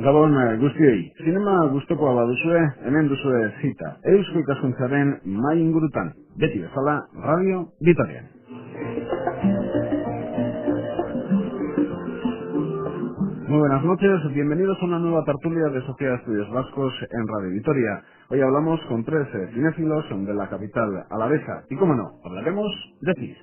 Gabon guztiei, zinema gustukoa baduzue, hemen duzue zita. Eusko ikaskuntzaren mai ingurutan, beti bezala, Radio Vitorian. Muy buenas noches, bienvenidos a una nueva tertulia de Sociedad de Estudios Vascos en Radio Vitoria. Hoy hablamos con tres cinéfilos de la capital alavesa y, como no, hablaremos de CIS.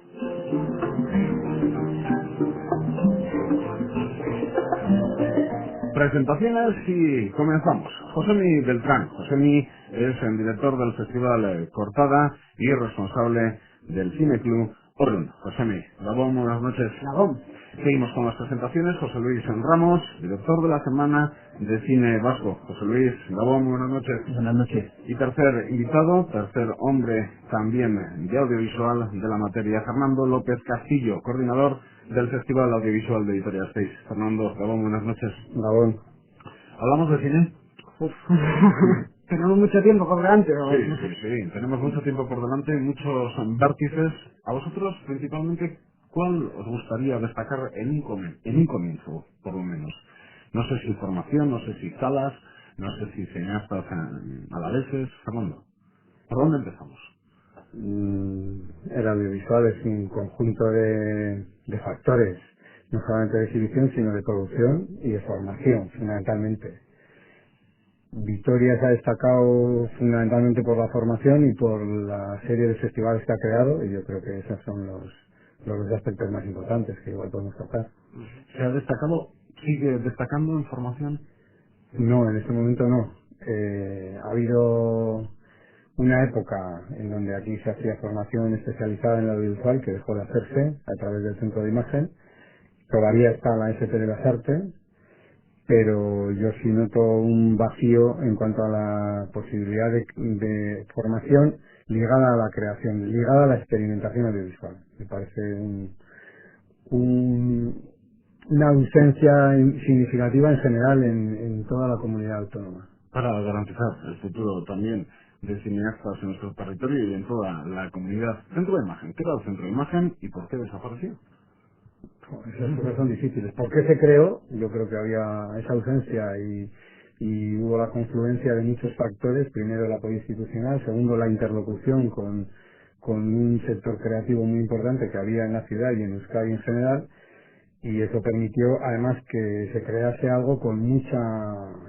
Presentaciones y comenzamos. Josemi Beltrán. Josemi es el director del Festival Cortada y responsable del Cineclub Orrun. Josemi, Gabón, buenas noches. Gabón. Seguimos con las presentaciones. José Luis Ramos, director de la Semana de Cine Vasco. José Luis, Gabón, buenas noches. Buenas noches. Y tercer invitado, tercer hombre también de audiovisual de la materia, Fernando López Castillo, coordinador del Festival Audiovisual de Vitoria-Gasteiz. Fernando, Gabón, buenas noches. Gabón. ¿Hablamos de cine? Tenemos mucho tiempo por delante, ¿no? Sí. Tenemos mucho tiempo por delante, muchos vértices. A vosotros, principalmente, ¿cuál os gustaría destacar en un comienzo, por lo menos? No sé si formación, no sé si salas, no sé si cineastas alaveses. Fernando, ¿por dónde empezamos? El audiovisual es un conjunto de factores, no solamente de exhibición, sino de producción y de formación, fundamentalmente. Vitoria se ha destacado fundamentalmente por la formación y por la serie de festivales que ha creado, y yo creo que esos son los dos aspectos más importantes que igual podemos tocar. ¿Se ha destacado, sigue destacando en formación? No, en este momento no. Ha habido una época en donde aquí se hacía formación especializada en el audiovisual que dejó de hacerse a través del Centro de Imagen. Todavía está la SP de las Artes, pero yo sí noto un vacío en cuanto a la posibilidad de formación ligada a la creación, ligada a la experimentación audiovisual. Me parece una ausencia significativa en general en toda la comunidad autónoma. Para garantizar el futuro también de cineastas en nuestro territorio y en toda la comunidad. Centro de Imagen, ¿qué era el Centro de Imagen y por qué desapareció? Esas cosas son difíciles. ¿Por qué se creó? Yo creo que había esa ausencia y hubo la confluencia de muchos factores. Primero, el apoyo institucional. Segundo, la interlocución con un sector creativo muy importante que había en la ciudad y en Euskadi en general. Y eso permitió, además, que se crease algo con mucha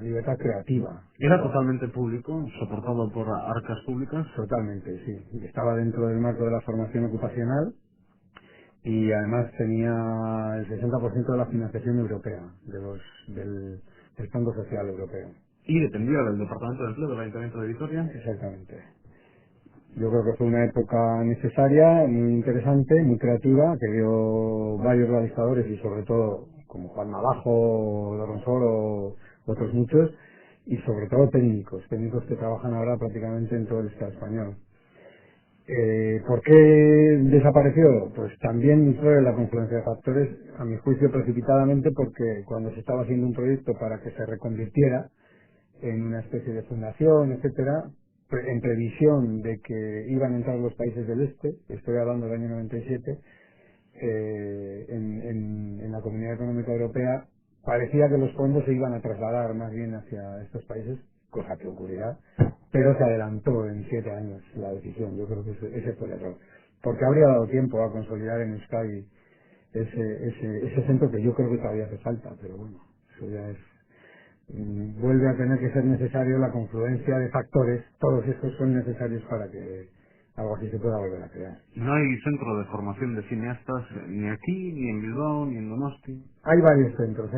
libertad creativa. ¿Era totalmente público, soportado por arcas públicas? Totalmente, sí. Estaba dentro del marco de la formación ocupacional y además tenía el 60% de la financiación europea, del Fondo Social Europeo. ¿Y dependía del Departamento de Empleo del Ayuntamiento de Vitoria? Exactamente. Yo creo que fue una época necesaria, muy interesante, muy creativa, que dio varios realizadores y sobre todo como Juan Navajo, Doronsor o otros muchos, y sobre todo técnicos que trabajan ahora prácticamente en todo el Estado español. ¿Por qué desapareció? Pues también fue la confluencia de factores, a mi juicio precipitadamente, porque cuando se estaba haciendo un proyecto para que se reconvirtiera en una especie de fundación, etcétera, en previsión de que iban a entrar los países del este, estoy hablando del año 97, en la Comunidad Económica Europea, parecía que los fondos se iban a trasladar más bien hacia estos países, cosa que ocurrirá, pero se adelantó en 7 años la decisión. Yo creo que ese fue el error, porque habría dado tiempo a consolidar en Euskadi ese centro que yo creo que todavía hace falta, pero bueno, eso ya es... vuelve a tener que ser necesario la confluencia de factores. Todos estos son necesarios para que algo así se pueda volver a crear. No hay centro de formación de cineastas ni aquí, ni en Bilbao, ni en Donosti. Hay varios centros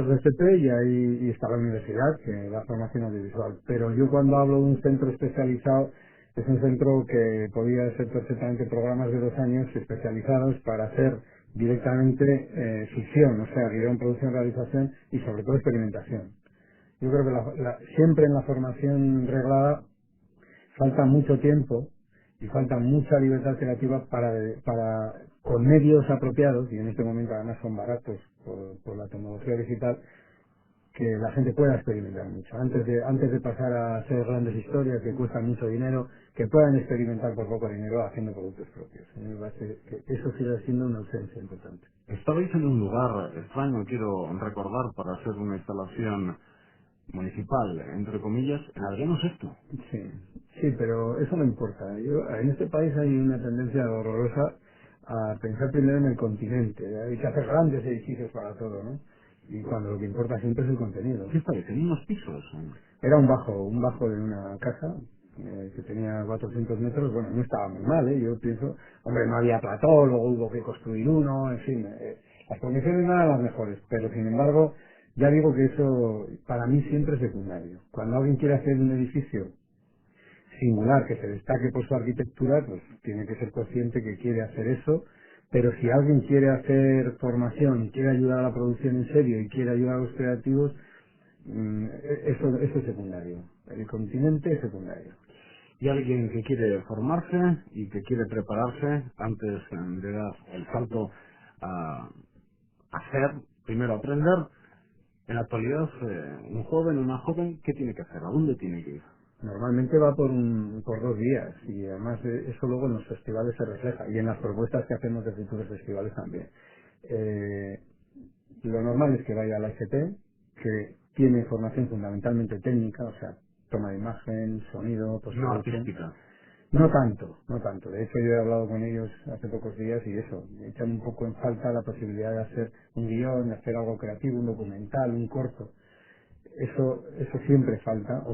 de FP y está la universidad que da formación audiovisual, pero yo cuando hablo de un centro especializado es un centro que podría ser perfectamente programas de 2 años especializados para hacer directamente ficción, o sea, guión, producción, realización y sobre todo experimentación. Yo creo que siempre en la formación reglada falta mucho tiempo y falta mucha libertad creativa con medios apropiados, y en este momento además son baratos por la tecnología digital, que la gente pueda experimentar mucho. Antes de pasar a hacer grandes historias que cuestan mucho dinero, que puedan experimentar por poco dinero haciendo productos propios. A mí me parece que eso sigue siendo una ausencia importante. Estabais en un lugar extraño, quiero recordar, para hacer una instalación municipal, entre comillas, en Adriano Sexto. Sí, pero eso no importa. En este país hay una tendencia horrorosa a pensar primero en el continente. Hay que hacer grandes edificios para todo, ¿no? Y cuando lo que importa siempre es el contenido. ¿Qué estabais? ¿En unos pisos? Era un bajo de una casa que tenía 400 metros. Bueno, no estaba muy mal, ¿eh? Yo pienso, hombre, no había plató, luego hubo que construir uno, en fin, las condiciones no eran las mejores, pero sin embargo, ya digo que eso para mí siempre es secundario. Cuando alguien quiere hacer un edificio singular que se destaque por su arquitectura, pues tiene que ser consciente que quiere hacer eso, pero si alguien quiere hacer formación y quiere ayudar a la producción en serio y quiere ayudar a los creativos, eso es secundario. El continente es secundario. Y alguien que quiere formarse y que quiere prepararse antes de dar el salto a hacer, primero aprender, en la actualidad un joven, una joven, ¿qué tiene que hacer? ¿A dónde tiene que ir? Normalmente va por 2 días y además eso luego en los festivales se refleja y en las propuestas que hacemos de futuros festivales también. Lo normal es que vaya a la FP, que tiene formación fundamentalmente técnica, o sea, toma de imagen, sonido, No postproducción. artística. No tanto. De hecho, yo he hablado con ellos hace pocos días y eso, me echan un poco en falta la posibilidad de hacer un guión, de hacer algo creativo, un documental, un corto. Eso siempre falta,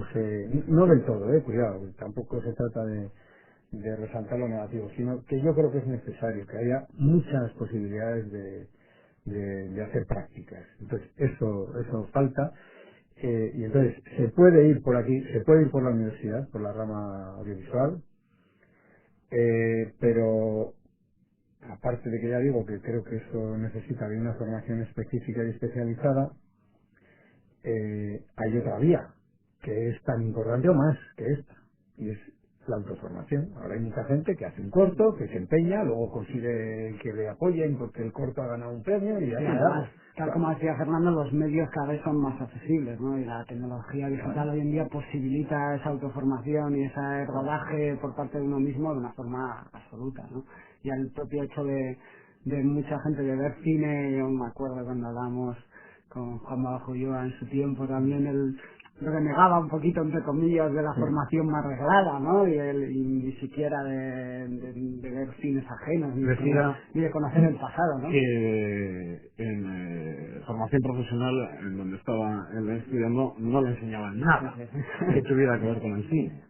no del todo, cuidado, tampoco se trata de resaltar lo negativo, sino que yo creo que es necesario que haya muchas posibilidades de hacer prácticas. Entonces, eso falta, y entonces se puede ir por aquí, se puede ir por la universidad, por la rama audiovisual, pero aparte de que ya digo que creo que eso necesita de una formación específica y especializada, hay otra vía que es tan importante o más que esta, y es la autoformación. Ahora hay mucha gente que hace un corto, que se empeña, luego consigue que le apoyen porque el corto ha ganado un premio y Sí, ahí además, está. tal como decía Fernando, los medios cada vez son más accesibles, ¿no? Y la tecnología digital hoy en día posibilita esa autoformación y ese rodaje por parte de uno mismo de una forma absoluta, ¿no? Y el propio hecho de mucha gente de ver cine, yo me acuerdo cuando hablábamos con Juan Bajo y yo en su tiempo también, él renegaba un poquito, entre comillas, de la formación más reglada, ¿no? Y ni siquiera de ver cines ajenos, Decía ni de conocer el pasado, ¿no? que en formación profesional, en donde estaba él estudiando, no le enseñaban nada que tuviera que ver con el cine.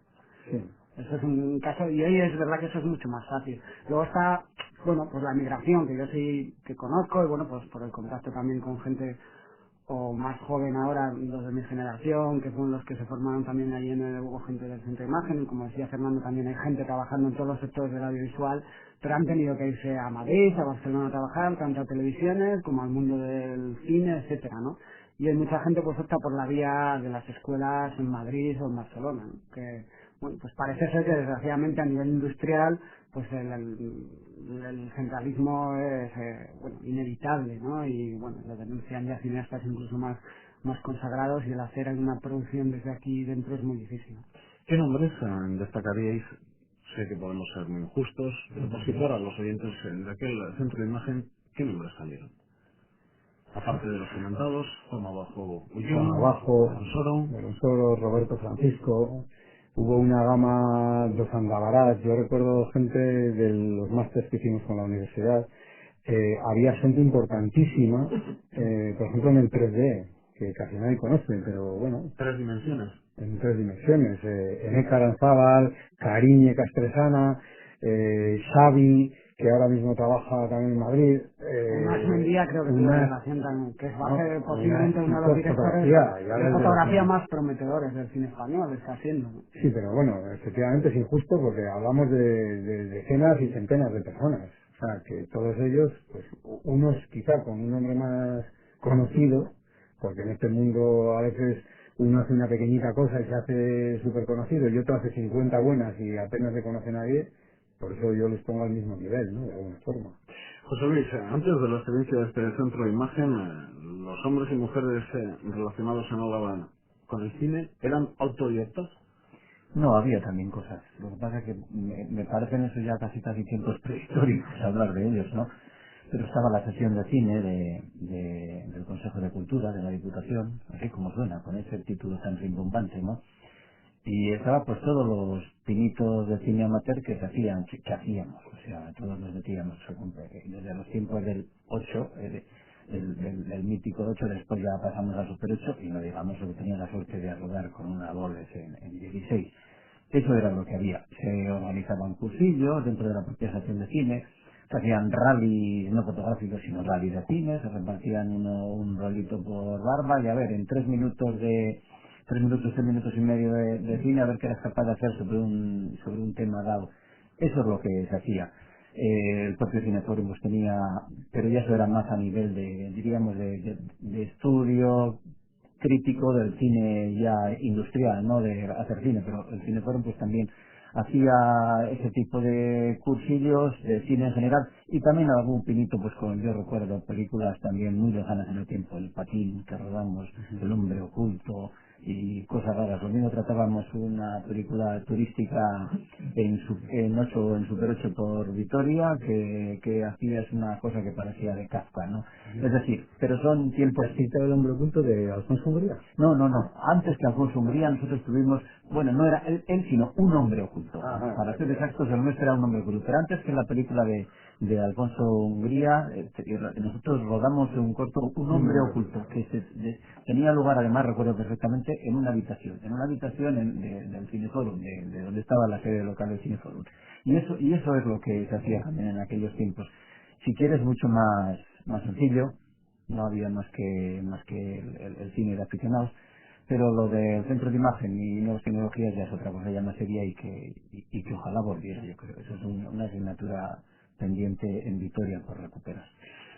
Sí. Eso es un caso, y hoy es verdad que eso es mucho más fácil. Luego está, bueno, pues la migración, que yo sí que conozco, y bueno, pues por el contacto también con gente o más joven ahora, los de mi generación, que son los que se formaron también allí hubo gente del centro de imagen, y como decía Fernando, también hay gente trabajando en todos los sectores del audiovisual, pero han tenido que irse a Madrid, a Barcelona a trabajar, tanto a televisiones como al mundo del cine, etcétera, ¿no? Y hay mucha gente pues opta por la vía de las escuelas en Madrid o en Barcelona, ¿no? Que, bueno, pues parece ser que desgraciadamente a nivel industrial pues el centralismo es bueno, inevitable, ¿no? Y bueno, lo denuncian ya cineastas incluso más consagrados, y el hacer una producción desde aquí dentro es muy difícil, ¿no? ¿Qué nombres destacaríais? Sé que podemos ser muy injustos, pero por situar a los oyentes de aquel centro de imagen, ¿qué nombres salieron? Aparte de los comentados, Juan Bajo Juan Abajo, Soro. Soro, Roberto Francisco, hubo una gama de Andavarás. Yo recuerdo gente de los másteres que hicimos con la universidad, había gente importantísima, por ejemplo en el 3D, que casi nadie conoce, pero bueno, 3 dimensiones. en 3 dimensiones, Eneca Aranzábal, Cariñe Castresana, Xavi, que ahora mismo trabaja también en Madrid. Más Mendía creo que tuvo relación también, que va a ser posiblemente uno de los directores de fotografía más prometedores del cine español, está haciendo, ¿no? Sí, pero bueno, efectivamente es injusto porque hablamos de decenas y centenas de personas. O sea, que todos ellos, pues unos quizá con un nombre más conocido, porque en este mundo a veces uno hace una pequeñita cosa y se hace súper conocido y otro hace 50 buenas y apenas le conoce nadie, por eso yo les pongo al mismo nivel, ¿no? De alguna forma. José Luis, antes de la experiencia de este centro de imagen, los hombres y mujeres relacionados en Álava con el cine eran autodidactas. No, había también cosas. Lo que pasa es que me parecen eso ya casi tiempos prehistóricos hablar de ellos, ¿no? Pero estaba la sesión de cine del Consejo de Cultura, de la Diputación, así como suena, con ese título tan rimbombante, ¿no? Y estaba pues todos los pinitos de cine amateur que hacíamos, o sea, todos nos metíamos, desde los tiempos del 8, el mítico 8, después ya pasamos al Super 8 y no digamos lo que tenía la suerte de rodar con una Boles en 16. Eso era lo que había. Se organizaban cursillos dentro de la propia estación de cine, se hacían rallies no fotográficos sino rallies de cine, se repartían un rolito por barba y a ver, en 3 minutos y medio de cine, a ver qué eras capaz de hacer sobre un tema dado. Eso es lo que se hacía. El propio Cineforum pues tenía, pero ya eso era más a nivel de estudio crítico del cine ya industrial, no de hacer cine, pero el Cineforum pues también hacía ese tipo de cursillos de cine en general y también algún pinito pues con, yo recuerdo películas también muy lejanas en el tiempo, El Patín que rodamos, El Hombre Oculto y cosas raras. Lo mismo tratábamos una película turística en Super 8 por Vitoria que hacía es una cosa que parecía de Kafka, ¿no? Es decir, pero son tiempos... ¿Has citado El Hombre Oculto de Alfonso Umbría? No. Antes que Alfonso Umbría nosotros tuvimos, bueno, no era él sino un hombre oculto. Ajá. Para ser exactos, el nuestro era un hombre oculto. Pero antes que la película de Alfonso Umbría, nosotros rodamos un corto, un hombre oculto, que tenía lugar, además recuerdo perfectamente, en una habitación del Cineforum, de donde estaba la sede local del Cineforum. Y eso es lo que se hacía también en aquellos tiempos. Si quieres mucho más sencillo, no había más que el cine de aficionados, pero lo del centro de imagen y nuevas tecnologías ya es otra cosa ya más seria y que ojalá volviera, yo creo. Eso es una asignatura pendiente en Vitoria por recuperar.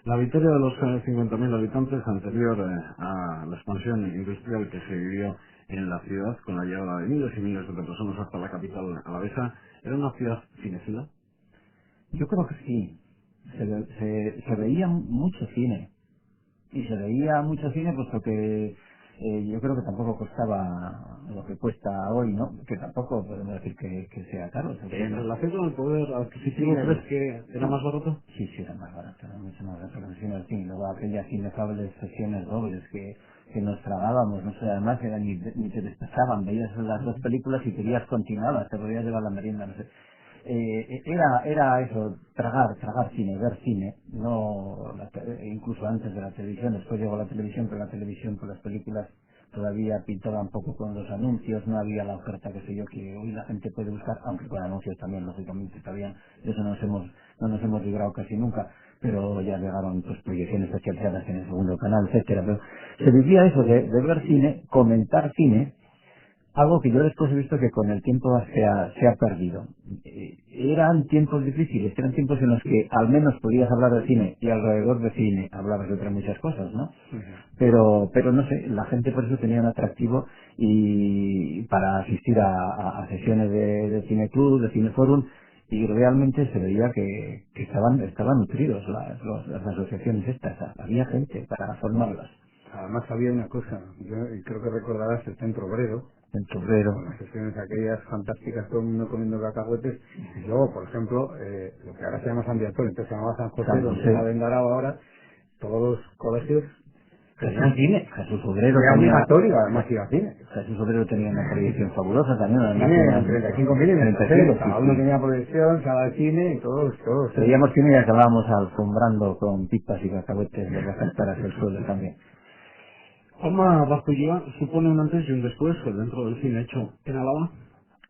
La Vitoria de los 50.000 habitantes, anterior a la expansión industrial que se vivió en la ciudad, con la llegada de miles y miles de personas hasta la capital alavesa, ¿era una ciudad cinéfila? Yo creo que sí. Se veía mucho cine. Y se veía mucho cine puesto que yo creo que tampoco costaba lo que cuesta hoy, ¿no? Que tampoco podemos decir que sea caro. ¿En relación con el poder adquisitivo crees que era más barato? Sí, era más barato, era mucho más barato que el cine. Luego aquellas inefables sesiones dobles que nos tragábamos, no sé, además ni te despechaban, veías las dos películas y querías continuar, te podías llevar la merienda, no sé. Era eso, tragar cine, ver cine, incluso antes de la televisión. Después llegó la televisión, pero la televisión con las películas todavía pintaba un poco con los anuncios, no había la oferta que sé yo que hoy la gente puede buscar, aunque con anuncios también lógicamente todavía de eso no nos hemos librado casi nunca, pero ya llegaron pues proyecciones especializadas en el segundo canal, etcétera. Pero se vivía eso de ver cine, comentar cine, algo que yo después he visto que con el tiempo se ha perdido. Eran tiempos difíciles, eran tiempos en los que al menos podías hablar de cine y alrededor de cine hablabas de otras muchas cosas, ¿no? Pero no sé, la gente por eso tenía un atractivo y para asistir a sesiones de cineclub, de cineforum, y realmente se veía que estaban nutridos las asociaciones estas, había gente para formarlas. Además había una cosa, yo creo que recordarás el Centro Obrero, con las sesiones aquellas fantásticas, todo el mundo comiendo cacahuetes, y luego, por ejemplo, lo que ahora se llama San Viator, entonces se llamaba San José, donde está Vendarao ahora, todos los colegios tenían cine. Jesús Obrero era tenía, obligatorio, además iba a cine. Jesús Obrero tenía una proyección fabulosa también, además Cine, 35 milímetros, 35, cada uno tenía proyección, sala de cine, y todos. Veíamos cine y acabábamos alfombrando con pipas y cacahuetes de las caras del suelo también. Juanma Bazcoitua supone un antes y un después dentro del cine hecho en Álava.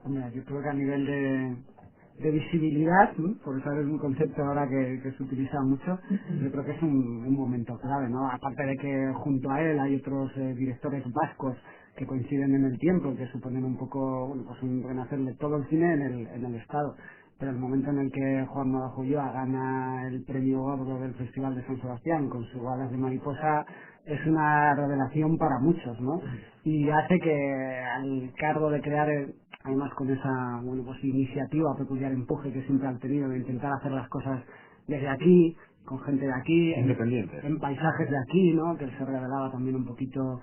Hombre, yo creo que a nivel de visibilidad, ¿no? Por eso es un concepto ahora que se utiliza mucho, yo creo que es un momento clave, ¿no? Aparte de que junto a él hay otros directores vascos que coinciden en el tiempo, que suponen un poco, bueno, pues un renacer de todo el cine en el Estado. Pero el momento en el que Juan Bazcoitua gana el premio gordo del Festival de San Sebastián con sus Alas de Mariposa es una revelación para muchos, ¿no? Y hace que al cargo de crear además con esa, bueno, pues iniciativa, peculiar empuje que siempre han tenido de intentar hacer las cosas desde aquí, con gente de aquí, Independiente. en paisajes de aquí, ¿no? Que se revelaba también un poquito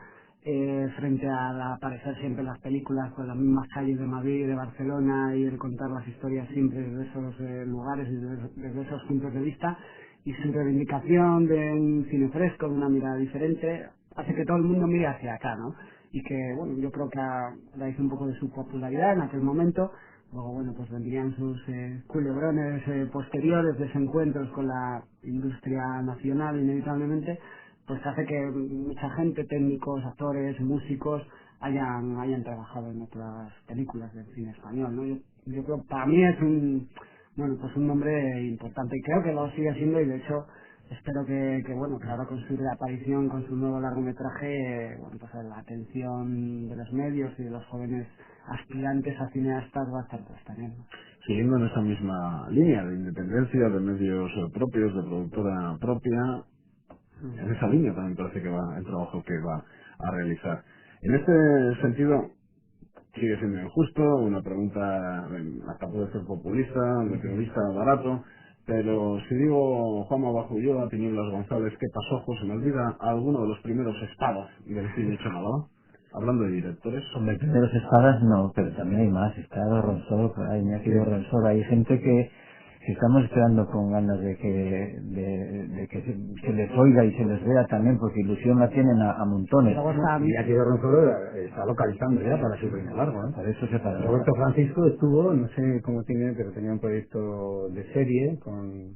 frente al aparecer siempre en las películas, pues las mismas calles de Madrid y de Barcelona, y el contar las historias siempre desde esos lugares y desde esos puntos de vista, y su reivindicación de un cine fresco, de una mirada diferente, hace que todo el mundo mire hacia acá, ¿no? Y que, bueno, yo creo que a raíz un poco de su popularidad en aquel momento, luego, bueno, pues vendrían sus culebrones posteriores, desencuentros con la industria nacional inevitablemente, pues hace que mucha gente, técnicos, actores, músicos, hayan trabajado en otras películas del cine español, ¿no? Yo creo que para mí es pues un nombre importante, y creo que lo sigue siendo, y de hecho espero que bueno, que ahora con su reaparición, con su nuevo largometraje, bueno, pues la atención de los medios y de los jóvenes aspirantes a cineastas va a estar puesta en él, ¿no? Siguiendo en esa misma línea de independencia, de medios propios, de productora propia, en esa línea también parece que va el trabajo que va a realizar. En este sentido, sigue siendo injusto, una pregunta hasta puede ser populista, nacionalista, barato, pero si digo Juanma Bajo Ulloa, Tinieblas González, ¿qué pasó? José me olvida alguno de los primeros espadas del cine hecho en Álava, hablando de directores. Sobre primeros espadas no, pero también hay más. Está Dorronsoro, hay Iñaki Dorronsoro, hay gente que estamos esperando con ganas de que se les oiga y se les vea también, porque ilusión la tienen a montones. Luego está Y aquí Dorronsoro está localizando ya para su primer largo, ¿no? Para eso se para. Roberto Francisco estuvo, no sé cómo tiene, pero tenía un proyecto de serie con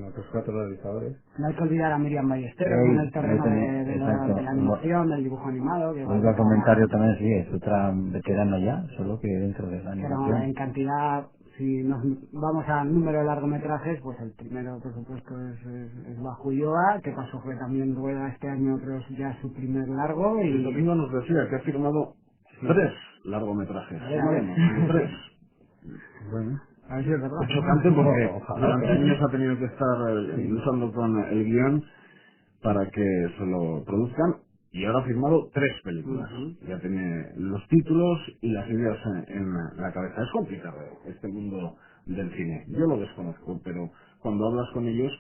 otros 4 realizadores. No hay que olvidar a Miriam Ballesteros en el terreno de la animación, del dibujo animado. Que Oiga, comentario también, sí, es otra veterana ya, solo que dentro de la animación. Pero en cantidad, si nos vamos al número de largometrajes, pues el primero, por supuesto, es Bajo Ulloa, que pasó fue también Rueda este año, creo que ya su primer largo. El Y domingo nos decía que ha firmado 3 largometrajes. A ver. 3. Bueno, a ver si es verdad. Es chocante porque Ojalá. durante años ha tenido que estar luchando con el guión para que se lo produzcan, y ahora ha firmado 3 películas. Ya tiene los títulos y las ideas en la cabeza. Es complicado este mundo del cine. Yo lo desconozco, pero cuando hablas con ellos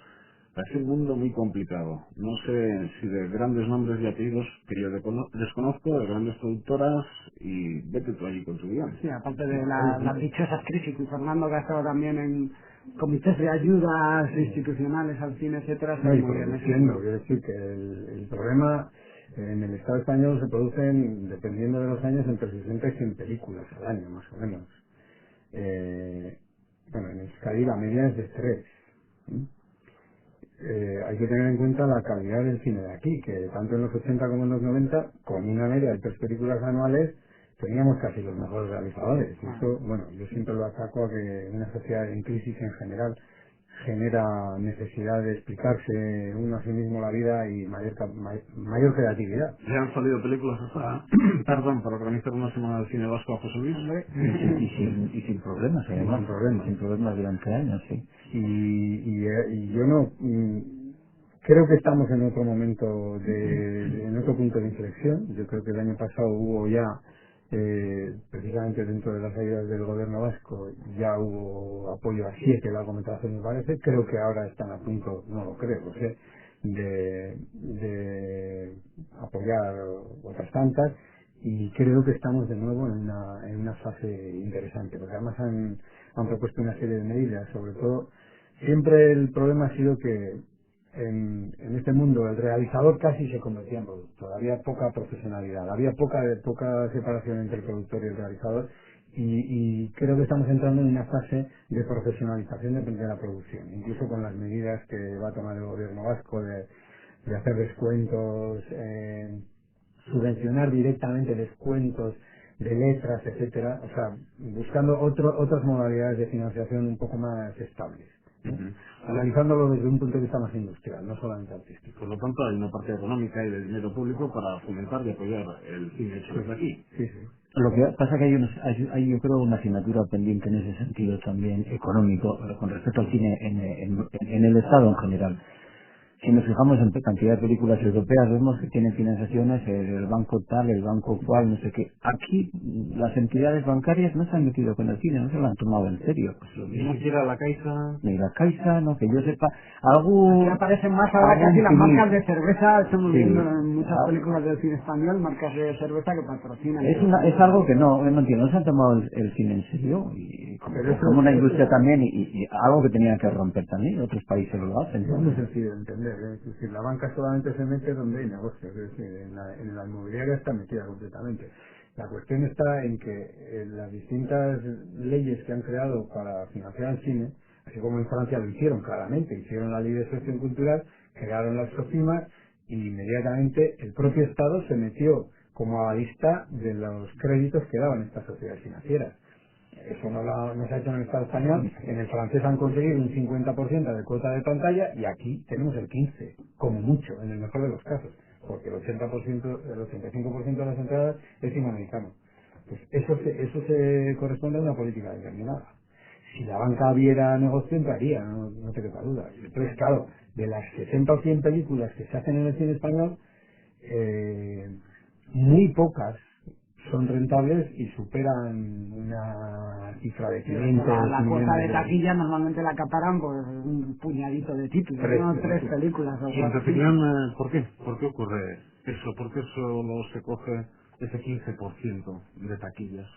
es un mundo muy complicado. No sé si de grandes nombres y apellidos que yo desconozco, de grandes productoras, y vete tú allí con tu guión. Sí, aparte de las dichosas crisis, y Fernando, que ha estado también en comités de ayudas institucionales al cine, etcétera, no, y muy bien. produciendo, quiero decir que el problema en el Estado español se producen, dependiendo de los años, entre 60 y 100 películas al año, más o menos. Bueno, en Euskadi la media es de 3. Hay que tener en cuenta la calidad del cine de aquí, que tanto en los 80 como en los 90, con una media de 3 películas anuales, teníamos casi los mejores realizadores. Y eso, bueno, yo siempre lo achaco a que una sociedad en crisis en general genera necesidad de explicarse uno a sí mismo la vida y mayor creatividad. Le han salido películas hasta, perdón, para organizar una semana de cine vasco a José Luis. Y sin problemas, además. Sin problemas durante años, sí. Y yo no creo que estamos en otro momento en otro punto de inflexión. Yo creo que el año pasado hubo ya precisamente dentro de las ayudas del gobierno vasco ya hubo apoyo a 7 largometrajes, me parece. Creo que ahora están a punto, no lo creo, porque de apoyar otras tantas, y creo que estamos de nuevo en una fase interesante, porque además han propuesto una serie de medidas. Sobre todo, siempre el problema ha sido que en este mundo el realizador casi se convertía en productor, había poca profesionalidad, había poca separación entre el productor y el realizador, y creo que estamos entrando en una fase de profesionalización de la producción, incluso con las medidas que va a tomar el gobierno vasco de hacer descuentos, subvencionar directamente descuentos de letras, etcétera, o sea, buscando otras modalidades de financiación un poco más estables, ¿no? Analizándolo desde un punto de vista más industrial, no solamente artístico. Por lo tanto, hay una parte económica y de dinero público para fomentar y apoyar el cine hecho desde aquí. Sí, sí. Lo que pasa es que hay yo creo una asignatura pendiente en ese sentido también económico con respecto al cine en el Estado en general. si nos fijamos en cantidad de películas europeas, vemos que tienen financiaciones el banco tal, el banco cual, no sé qué. Aquí las entidades bancarias no se han metido con el cine, no se lo han tomado en serio. Pues lo Ni mismo siquiera la Caixa. ni la Caixa, no, que yo sepa, Aquí aparecen más ahora casi las marcas de cerveza, estamos Sí. viendo en muchas películas del cine español, marcas de cerveza que patrocinan. Es algo que no entiendo, no se han tomado el cine en serio, y Pero eso como una es- industria también, y algo que tenían que romper también, otros países lo hacen. Es muy sencillo de entender, es decir, la banca solamente se mete donde hay negocios, es decir, en la inmobiliaria está metida completamente. La cuestión está en que las distintas leyes que han creado para financiar el cine, así como en Francia lo hicieron claramente, hicieron la ley de excepción cultural, crearon las SOCIMAS y inmediatamente el propio Estado se metió como avalista de los créditos que daban estas sociedades financieras. Eso no se ha hecho en el Estado español. En el francés han conseguido un 50% de cuota de pantalla y aquí tenemos el 15%, como mucho, en el mejor de los casos, porque el 80%, el 85% de las entradas es cine americano. Pues eso se corresponde a una política determinada. Si la banca viera negocio, entraría, no te quepa duda. Entonces, claro, de las 60 o 100 películas que se hacen en el cine español, eh, muy pocas son rentables y superan una cifra de 500 La cuota de millones taquilla normalmente la acaparan por un puñadito de títulos, tres películas o Y en algo tu así. opinión, ¿por qué? ¿Por qué ocurre eso? ¿Por qué solo se coge ese 15% de taquillas?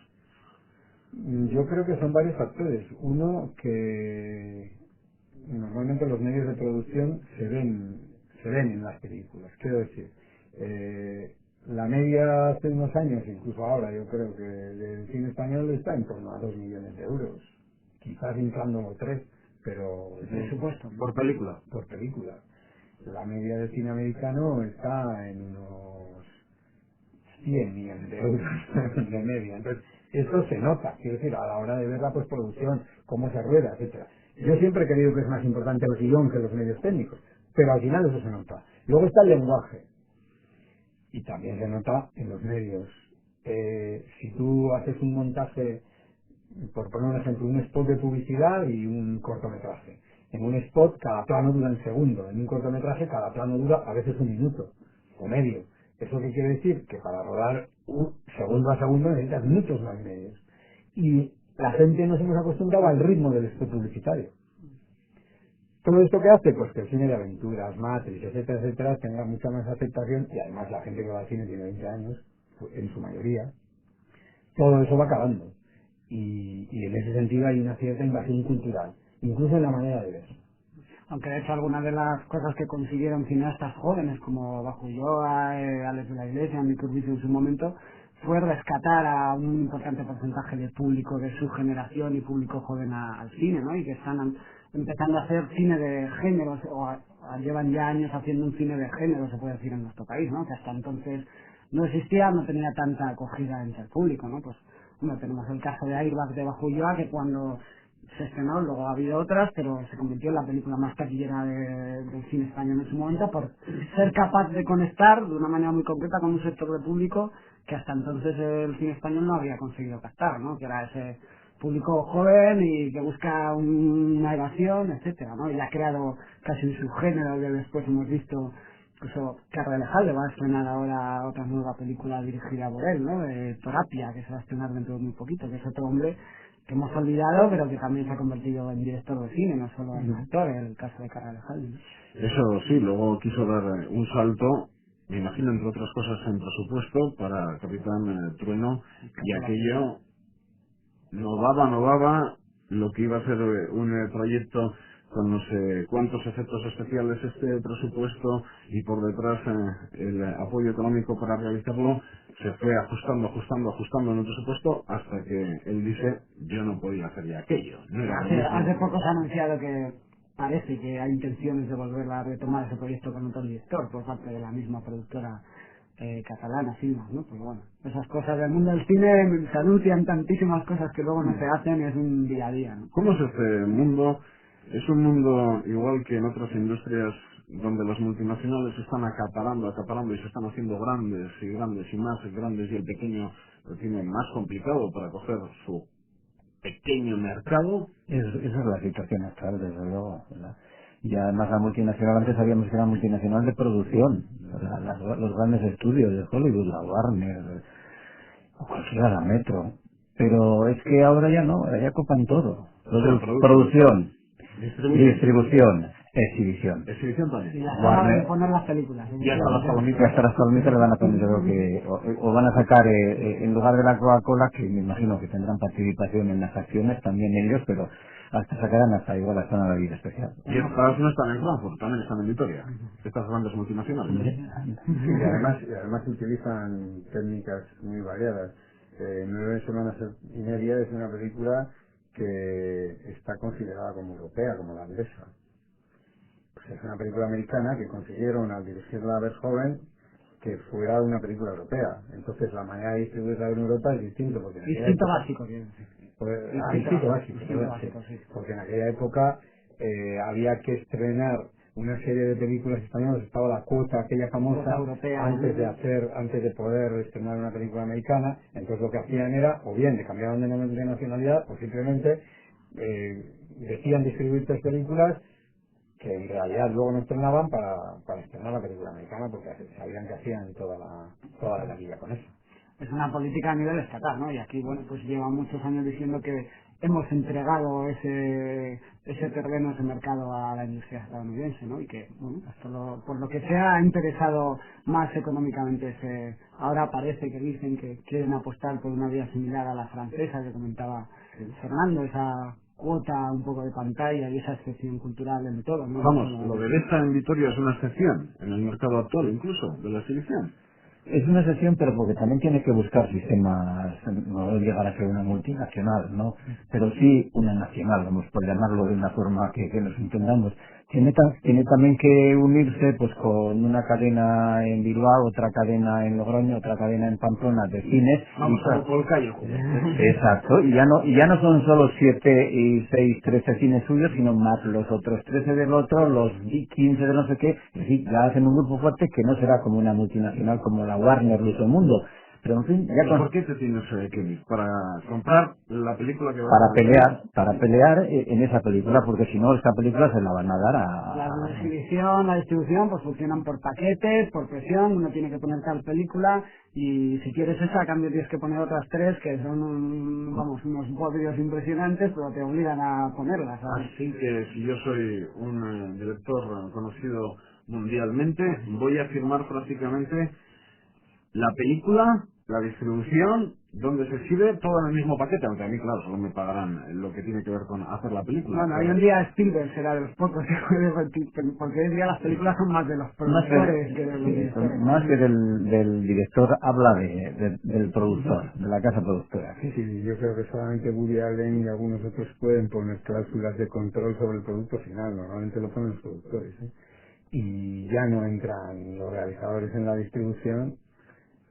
Yo creo que son varios factores. Uno, que normalmente los medios de producción se ven en las películas. Quiero decir, la media hace unos años, incluso ahora, yo creo que del cine español está en torno a 2 millones de euros. Quizás inflándolo 3, pero Por supuesto. Por película. por película. La media del cine americano está en unos 100 millones de euros de media. Entonces, eso se nota, quiero decir, a la hora de ver la postproducción, cómo se rueda, etcétera. Yo siempre he creído que es más importante el guión que los medios técnicos, pero al final eso se nota. Luego está el lenguaje, y también se nota en los medios. Si tú haces un montaje, por poner un ejemplo, un spot de publicidad y un cortometraje. En un spot cada plano dura un segundo, en un cortometraje cada plano dura a veces un minuto o medio. ¿Eso qué quiere decir? Que para rodar un segundo a segundo necesitas muchos más medios. Y la gente no se nos acostumbraba al ritmo del spot publicitario. ¿Todo esto qué hace? Pues que el cine de aventuras, Matrix, etcétera, etcétera, tenga mucha más aceptación, y además la gente que va al cine tiene 20 años, en su mayoría. Todo eso va acabando. Y en ese sentido hay una cierta invasión cultural, incluso en la manera de ver. Aunque de hecho algunas de las cosas que consiguieron cineastas jóvenes como Bajo Ulloa, Alex de la Iglesia, Mico Urbizu en su momento, fue rescatar a un importante porcentaje de público de su generación y público joven al cine, ¿no? Y que están empezando a hacer cine de géneros, llevan ya años haciendo un cine de género, se puede decir, en nuestro país, ¿no? Que hasta entonces no existía, no tenía tanta acogida entre el público, ¿no? Pues, bueno, tenemos el caso de Airbag de Bajo Ulloa, que cuando se estrenó, luego ha habido otras, pero se convirtió en la película más taquillera del cine español en su momento por ser capaz de conectar de una manera muy concreta con un sector de público que hasta entonces el cine español no había conseguido captar, ¿no? Que era ese público joven y que busca una evasión, etcétera, ¿no? Y ha creado casi un subgénero que después hemos visto. Incluso Carra Alejandro va a estrenar ahora otra nueva película dirigida por él, ¿no? De Terapia, que se va a estrenar dentro de muy poquito, que es otro hombre que hemos olvidado, pero que también se ha convertido en director de cine, no solo en actor, en el caso de Carra Alejandro, ¿no? Eso sí, luego quiso dar un salto, me imagino, entre otras cosas, en presupuesto para Capitán Trueno, y aquello no daba lo que iba a ser un proyecto con no sé cuántos efectos especiales, este presupuesto, y por detrás el apoyo económico para realizarlo se fue ajustando en el presupuesto hasta que él dice: yo no podía hacer ya aquello. No era lo mismo. Hace poco se ha anunciado que parece que hay intenciones de volver a retomar ese proyecto con otro director por parte de la misma productora catalana, Filmas, ¿no? Pues bueno, esas cosas del mundo del cine, se anuncian tantísimas cosas que luego no se hacen, es un día a día, ¿no? ¿Cómo es este mundo? Es un mundo igual que en otras industrias donde las multinacionales están acaparando y se están haciendo grandes y más grandes, y el pequeño lo tiene más complicado para coger su pequeño mercado. Esa es la situación actual, desde luego, ¿verdad? Y además la multinacional, antes sabíamos que era multinacional de producción, los grandes estudios de Hollywood, la Warner, o cualquiera, la Metro. Pero es que ahora ya no, ahora ya copan todo. Producción, distribución, exhibición. Exhibición también. Y la Warner. forma de poner las películas. Y hasta las Y palomitas. hasta las palomitas le van a poner, yo creo que, o van a sacar, en lugar de la Coca-Cola, que me imagino que tendrán participación en las acciones, también ellos, pero hasta sacarán hasta igual la zona de la vida especial. Y Estados Unidos están en Frankfurt, también están en Vitoria. Estas grandes multinacionales. Sí, y además utilizan técnicas muy variadas. 9 semanas y media es una película que está considerada como europea, como holandesa. Pues es una película americana que consiguieron, al dirigirla a Verhoeven, que fuera una película europea. Entonces la manera de distribuirla en Europa es distinto. Porque en aquella Distinto época- básico, quiero decir. Distinto básico, Distinto perdón, básico, sí. sí. Porque en aquella época había que estrenar una serie de películas españolas, estaba la cuota aquella famosa Cuota europea, antes de poder estrenar una película americana. Entonces lo que hacían era, o bien le cambiaban de nacionalidad, o simplemente decían distribuir 3 películas que en realidad luego no estrenaban para estrenar la película americana, porque sabían que hacían toda la taquilla con eso. Es una política a nivel estatal, ¿no? Y aquí, bueno, pues lleva muchos años diciendo que hemos entregado ese terreno, ese mercado a la industria estadounidense, ¿no? Y que, bueno, por lo que sea ha interesado más económicamente ahora parece que dicen que quieren apostar por una vía similar a la francesa que comentaba Fernando, esa cuota un poco de pantalla y esa excepción cultural en todo, ¿no? Vamos, lo de Besta en Vitoria es una excepción en el mercado actual, incluso, de la exhibición. Es una excepción, pero porque también tiene que buscar sistemas, no llegar a ser una multinacional, ¿no? Pero sí una nacional, vamos, por llamarlo de una forma que nos entendamos. Tiene también que unirse pues con una cadena en Bilbao, otra cadena en Logroño, otra cadena en Pamplona de cines. Vamos, como Polcayo. Exacto, y ya no son solo 7 y 6, 13 cines suyos, sino más los otros 13 del otro, los 15 de no sé qué, es decir, ya hacen un grupo fuerte que no será como una multinacional como la Warner de todo el mundo. Pero en fin, ya ¿Por qué te tienes que ir? ¿Para comprar la película que vas para pelear en esa película, porque si no, esta película se la van a dar La exhibición, la distribución, pues funcionan por paquetes, por presión, uno tiene que poner tal película y si quieres esa, a cambio tienes que poner otras 3 que son, unos bodrios impresionantes, pero te obligan a ponerlas, ¿sabes? Así que si yo soy un director conocido mundialmente, voy a firmar prácticamente la película, la distribución, donde se exhibe todo en el mismo paquete, aunque a mí, claro, solo me pagarán lo que tiene que ver con hacer la película. Bueno, hoy en día Spielberg será de los pocos que puede repetir, porque hoy en día las películas son más de los productores que de los directores. más que del director, habla del productor, de la casa productora. Sí, yo creo que solamente Woody Allen y algunos otros pueden poner cláusulas de control sobre el producto final, normalmente lo ponen los productores, ¿eh? Y ya no entran los realizadores en la distribución,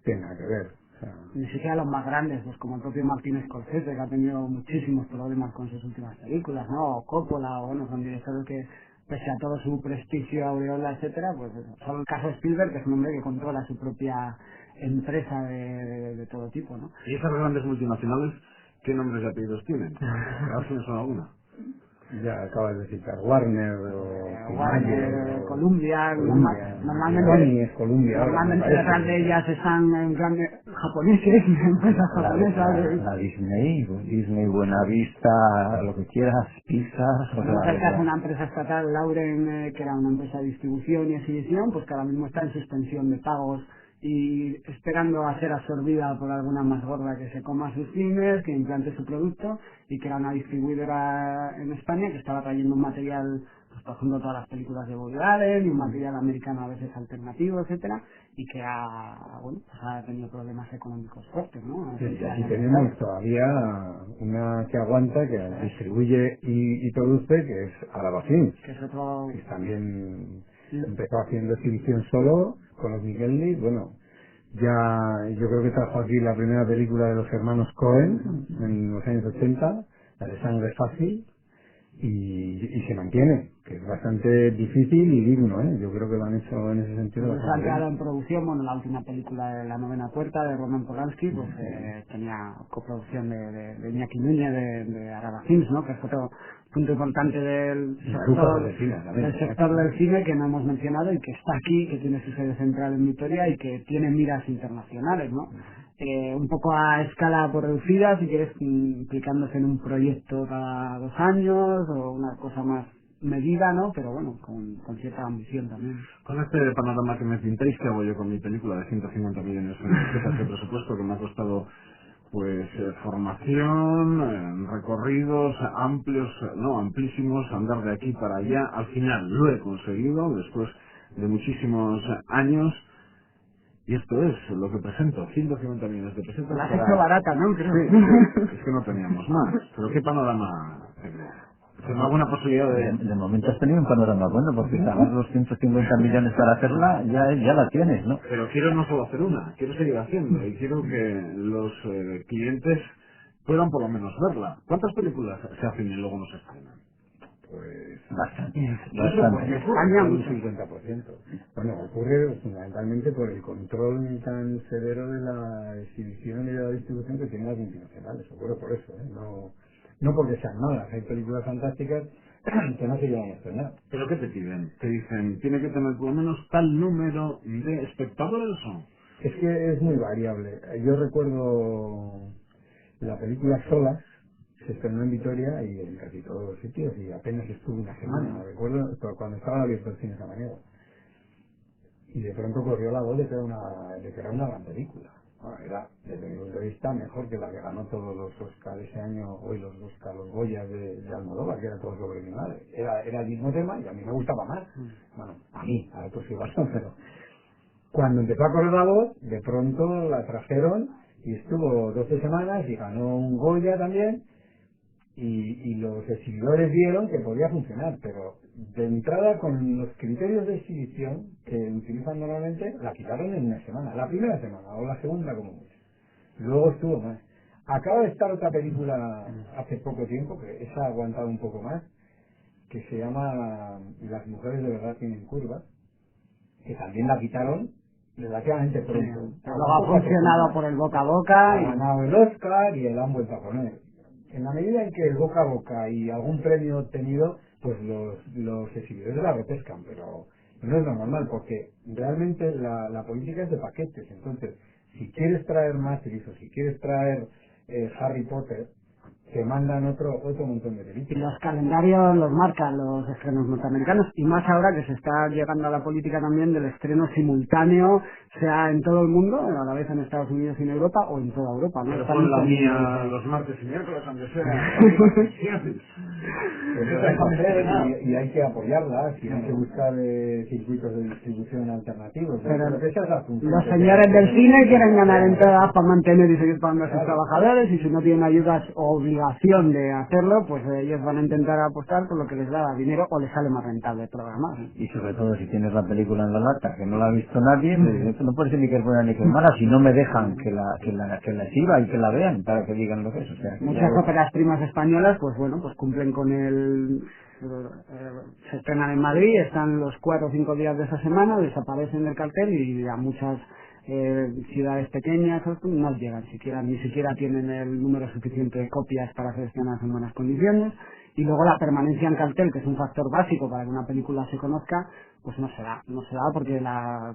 tiene nada que ver. O sea, Ni siquiera los más grandes, pues como el propio Martin Scorsese, que ha tenido muchísimos problemas con sus últimas películas, ¿no? O Coppola, o bueno, son directores que, pese a todo su prestigio, aureola, etcétera, pues solo el caso de Spielberg, que es un hombre que controla su propia empresa de todo tipo, ¿no? ¿Y esas grandes multinacionales qué nombres y apellidos tienen? A ver si me suena alguna. ya acabas de citar Warner o Warner, Columbia, Sony normalmente es Columbia. normalmente detrás de ellas están en grandes japoneses, empresas japonesas. La Disney, Buenavista, lo que quieras, Pizza. Tenemos el caso de una empresa estatal, Lauren, que era una empresa de distribución y exhibición, pues que ahora mismo está en suspensión de pagos y esperando a ser absorbida por alguna más gorda que se coma sus cines, que implante su producto, y que era una distribuidora en España que estaba trayendo un material, pues por ejemplo todas las películas de Woody Allen y un material americano a veces alternativo, etcétera, y que ha tenido problemas económicos fuertes, ¿no? Sí, aquí tenemos todavía una que aguanta, que distribuye y produce, que es Alabacín, que es otro... que también empezó haciendo exhibición solo con los Miguelis. Bueno, ya yo creo que trajo aquí la primera película de los hermanos Cohen en los años 80, la de Sangre Fácil, y se mantiene, que es bastante difícil y digno, ¿eh? Yo creo que lo han hecho en ese sentido Pues ha bastante quedado bien. en producción, bueno, la última película de La Novena Puerta de Roman Polanski, pues tenía coproducción de Iñaki Núñez de Araba Films, ¿no? Que es otro punto importante del del sector del cine que no hemos mencionado y que está aquí, que tiene su sede central en Vitoria y que tiene miras internacionales, ¿no? Un poco a escala por reducida, si quieres, implicándose en un proyecto cada 2 años o una cosa más medida, ¿no? Pero bueno, con cierta ambición también. Con este panorama que me pintáis, ¿qué hago yo con mi película de 150 millones de presupuesto que me ha costado pues formación, recorridos amplios, no amplísimos, andar de aquí para allá? Al final lo he conseguido después de muchísimos años y esto es lo que presento, 150 millones de pesetas. La has hecho barata, ¿no? Creo. Sí, es que no teníamos más, pero ¿qué panorama tengo? ¿Tengo alguna posibilidad de momento has tenido un panorama bueno, porque pagar los 150 millones para hacerla ya la tienes, ¿no? Pero quiero no solo hacer una, quiero seguir haciendo y quiero que los clientes puedan por lo menos verla. ¿Cuántas películas se hacen y luego no se estrenan? Pues Bastante. en España un 50%. Bueno, ocurre fundamentalmente por el control tan severo de la exhibición y de la distribución que tienen las multinacionales. Ocurre por eso, no porque sean malas. Hay películas fantásticas que no se llevan a estrenar. ¿Pero qué te piden? Te dicen, tiene que tener por lo menos tal número de espectadores o... Es que es muy variable. Yo recuerdo la película Solas, se estrenó en Vitoria y en casi todos los sitios y apenas estuvo una semana. Recuerdo cuando estaba abierto el cine Samaniego. Y de pronto corrió la voz de que era una gran película. Bueno, era, desde mi punto de vista, mejor que la que ganó todos los Oscars ese año, hoy los Oscars, los Goyas de Almodóvar, que era todo sobre mi madre. Era el mismo tema y a mí me gustaba más. Bueno, a otros igual, pero cuando empezó a correr la voz, de pronto la trajeron y estuvo 12 semanas y ganó un Goya también. Y los exhibidores vieron que podía funcionar, pero de entrada con los criterios de exhibición que utilizan normalmente, la quitaron en una semana, la primera semana o la segunda como mucho. Luego estuvo más. Acaba de estar otra película hace poco tiempo, que esa ha aguantado un poco más, que se llama Las mujeres de verdad tienen curvas, que también la quitaron relativamente pronto. Sí, luego ha funcionado por el boca a boca. Ha ganado el Oscar y la han vuelto a poner. En la medida en que el boca a boca y algún premio obtenido, pues los exhibidores la repescan, pero no es lo normal, porque realmente la política es de paquetes. Entonces, si quieres traer Matrix o si quieres traer Harry Potter, te mandan otro montón de películas. Y los calendarios los marcan los estrenos norteamericanos, y más ahora que se está llegando a la política también del estreno simultáneo, sea en todo el mundo, a la vez en Estados Unidos y en Europa, o en toda Europa, ¿no? Pero pon la mía los martes y miércoles, aunque sea. Y hay que apoyarlas y hay que buscar circuitos de distribución alternativos. Pero esa es la función. los señores del cine quieren ganar entradas para mantener y seguir pagando a sus trabajadores, y si no tienen ayudas o obligación de hacerlo, pues ellos van a intentar apostar por lo que les da dinero o les sale más rentable programar. Y sobre todo si tienes la película en la lata que no la ha visto nadie, esto no puede ser ni que es buena ni que es mala, si no me dejan que la exhiba y que la vean para que digan lo que es. O sea, muchas óperas primas españolas, pues bueno, pues cumplen con se estrenan en Madrid, están los 4 o 5 días de esa semana, desaparecen del cartel y a muchas ciudades pequeñas no llegan ni siquiera tienen el número suficiente de copias para ser estrenadas en buenas condiciones, y luego la permanencia en cartel, que es un factor básico para que una película se conozca, pues no se da porque la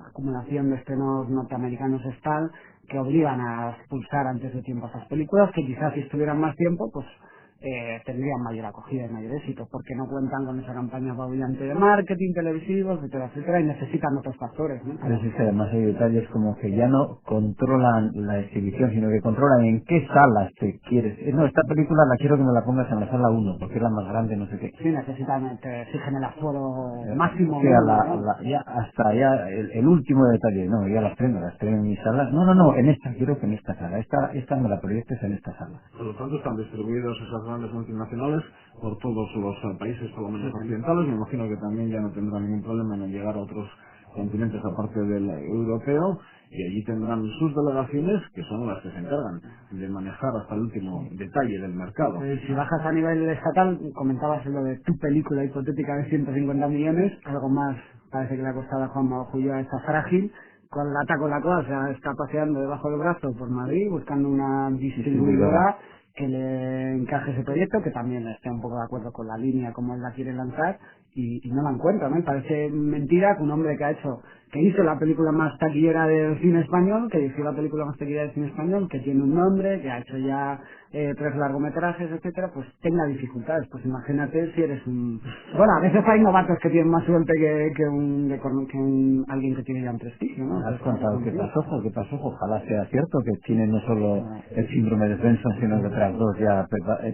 acumulación de estrenos norteamericanos es tal que obligan a expulsar antes de tiempo a esas películas, que quizás si estuvieran más tiempo pues tendrían mayor acogida y mayor éxito, porque no cuentan con esa campaña brillante de marketing televisivo, etcétera, etcétera, y necesitan otros factores, ¿no? Pero sí que además hay detalles como que ya no controlan la exhibición, sino que controlan en qué salas te quieres. No, esta película la quiero que me la pongas en la sala 1, porque es la más grande, no sé qué. Sí, necesitan, te exigen el aforo máximo. O sea, ya hasta ya el último detalle, no, ya la estreno en mi sala. No, en esta, quiero que en esta sala, esta me la proyectes en esta sala. Por lo tanto, están distribuidos esas grandes multinacionales por todos los países, por lo menos occidentales. Me imagino que también ya no tendrán ningún problema en llegar a otros continentes aparte del europeo, y allí tendrán sus delegaciones, que son las que se encargan de manejar hasta el último detalle del mercado. Si bajas a nivel estatal, comentabas lo de tu película hipotética de 150 millones, algo más parece que le ha costado a Juan Maujullo, esta Frágil, con la cual, o sea, está paseando debajo del brazo por Madrid buscando una distribuidora que le encaje ese proyecto, que también esté un poco de acuerdo con la línea como él la quiere lanzar, y no la encuentra, ¿no? Y parece mentira que un hombre que hizo la película más taquillera del cine español, que dirigió la película más taquillera del cine español, que tiene un nombre, que ha hecho ya 3 largometrajes, etcétera, pues tenga dificultades. Pues imagínate si eres un... Bueno, a veces hay novatos que tienen más suerte que alguien que tiene ya un prestigio, ¿no? ¿Has contado qué pasó? ¿Qué pasó? Ojalá sea cierto que tiene no solo el síndrome de Svensson, sino que otras 2 ya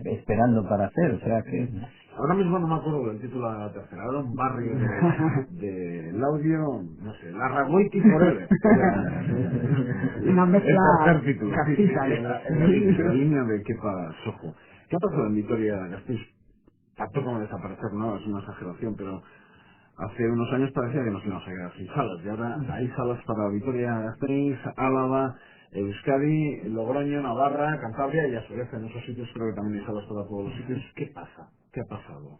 esperando para hacer, o sea que... Ahora mismo no me acuerdo del título de la tercera, era un barrio del audio, no sé, la Ragoiti Forever. Una mezcla castiza. La línea de Kepa Sojo. ¿Qué ha pasado en Vitoria-Gasteiz? Tanto como desaparecer, no, es una exageración, pero hace unos años parecía que nos íbamos a quedar sin salas, y ahora hay salas para Vitoria-Gasteiz, Álava, Euskadi, Logroño, Navarra, Cantabria, y a su vez en esos sitios creo que también hay salas para todos los sitios. ¿Qué pasa? ¿Qué ha pasado?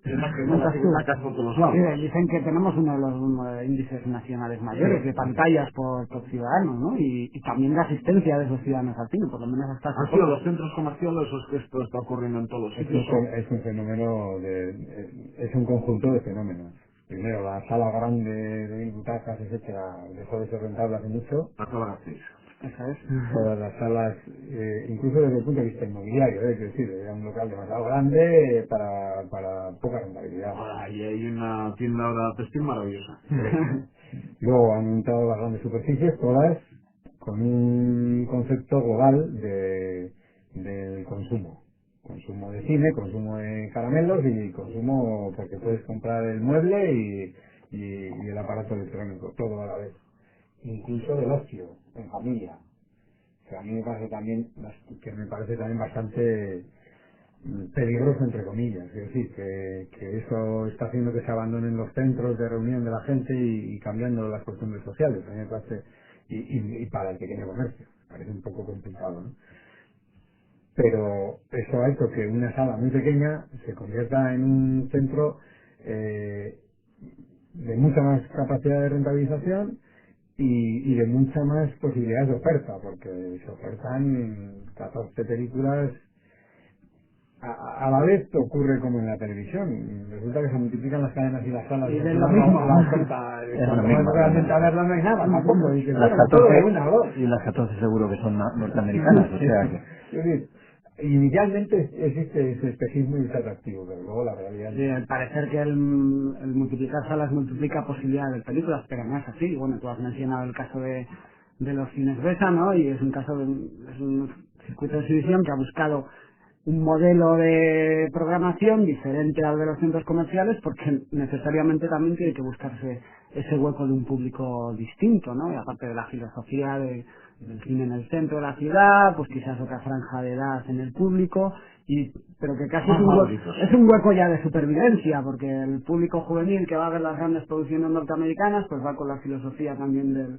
Es más que una casa por todos los lados. Sí, dicen que tenemos uno de los índices nacionales mayores de pantallas por ciudadano, ¿no? Y también de asistencia de esos ciudadanos al cine, por lo menos hasta... ¿Han sido los centros comerciales o es que esto está ocurriendo en todos los sitios? Es un fenómeno, es un conjunto de fenómenos. Primero, la sala grande de 1000 butacas, etcétera, dejó de ser rentable hace mucho. A todas las 6. Esa es. Todas las salas, incluso desde el punto de vista inmobiliario, es decir, era un local demasiado grande para poca rentabilidad. Y hay una tienda ahora textil maravillosa. Luego han entrado las grandes superficies, todas con un concepto global del consumo. Consumo de cine, consumo de caramelos y consumo porque puedes comprar el mueble y el aparato electrónico, todo a la vez. Incluso del ocio, en familia. O sea, a mí me parece también bastante peligroso, entre comillas. Es decir, que eso está haciendo que se abandonen los centros de reunión de la gente y cambiando las costumbres sociales. A mí me parece, y para el pequeño comercio, me parece un poco complicado, ¿no? Pero eso ha hecho que una sala muy pequeña se convierta en un centro de mucha más capacidad de rentabilización y de mucha más posibilidades de oferta, porque se ofertan 14 películas a la vez. Ocurre como en la televisión, resulta que se multiplican las cadenas y las salas y de lo mismo la oferta realmente a verla no hay nada tampoco, y las 14 y las 14 seguro que son norteamericanas, o sea que... Es decir, inicialmente existe ese espejismo y ese atractivo, pero luego la realidad... Sí, al parecer que el multiplicar salas multiplica posibilidades de películas, pero no es así. Y bueno, tú has mencionado el caso de los cines Besa, ¿no? Y es un caso es un circuito de exhibición que ha buscado un modelo de programación diferente al de los centros comerciales, porque necesariamente también tiene que buscarse ese hueco de un público distinto, ¿no? Y aparte de la filosofía del cine en el centro de la ciudad, pues quizás otra franja de edad en el público, pero que casi es un hueco ya de supervivencia, porque el público juvenil que va a ver las grandes producciones norteamericanas, pues va con la filosofía también del